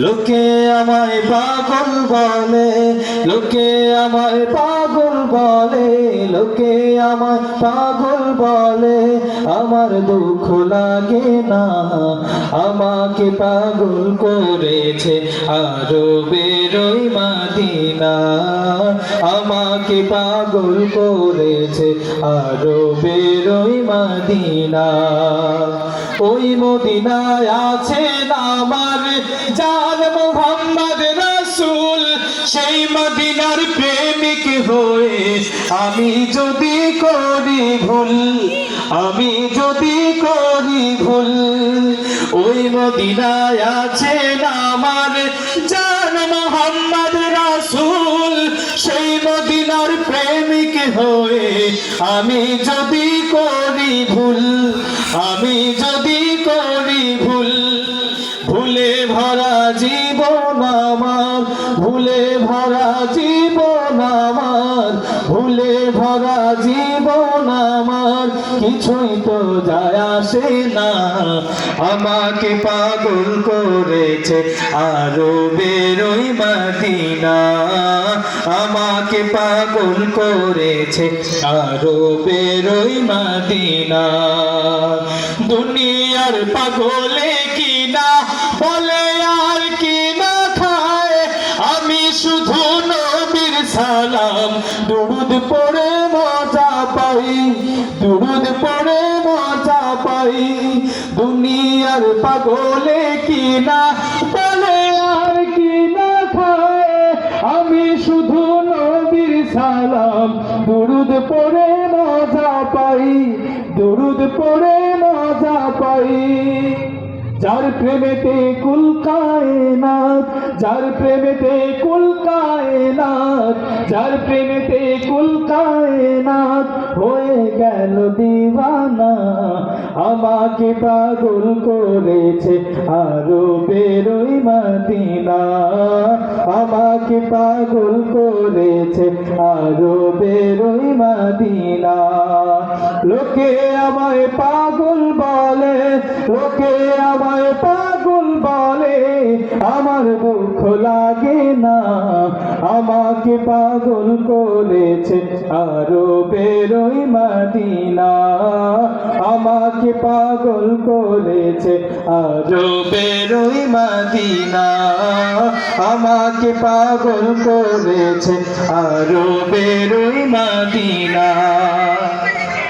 লোকে আমায় পাগল বলে, লোকে আমায় পাগল বলে, লোকে আমায় পাগল বলে, আমার দুঃখ লাগে না। আমাকে পাগল করেছে আরবের ওই মদিনা, আমাকে পাগল করেছে আরবের ওই মদিনা। ওই মদিনায় আছেন আমার জান মুহাম্মদ রাসূল, সেই মদিনার প্রেমিক হয়ে আমি যদি করি ভুল, আমি যদি করি ভুল। ওই মদিনায় আছেন আমার জান মুহাম্মদ রাসূল, সেই মদিনার প্রেমিক হয়ে আমি যদি করি ভুল, আমি যদি করি ভুল। ভুলে ভরা জীবন আমার, ভুলে ভরা জীবন আমার, ভুলে ভরা জীবন আমার, কিছুই তো যায় আসে না। আমাকে পাগল করেছে আরবের ওই মদিনা, আমাকে পাগল করেছে আরবের ওই মদিনা। দুনিয়ার পাগলে কিনা বলে আর কিনা খায়, আমি শুধু নবীর সালাম দুরুদ পড়ে মজা পাই, দুরুদ পড়ে মজা পাই। দুনিয়ার পাগলে কিনা বলে আর কিনা খায়, আমি শুধু নবীর সালাম দুরুদ পড়ে মজা পাই, দুরুদ পড়ে মজা পাই। যার প্রেমেতে কুল কায়নাত, যার প্রেমেতে কুল কায়নাত, যার প্রেমেতে কুল কায়নাত হয়ে গেল দিওয়ানা। আমাকে পাগল করেছে আরবের ওই মদিনা, আমাকে পাগল করেছে আরবের ওই মদিনা। লোকে আমায় পাগল বলে, লোকে আমায় পাগল বলে, আমার দুঃখ লাগে না। আমাকে পাগল করেছে আরবের ওই মদিনা, আমাকে পাগল করেছে আরবের ওই মদিনা, আমাকে পাগল করেছে আরবের ওই মদিনা।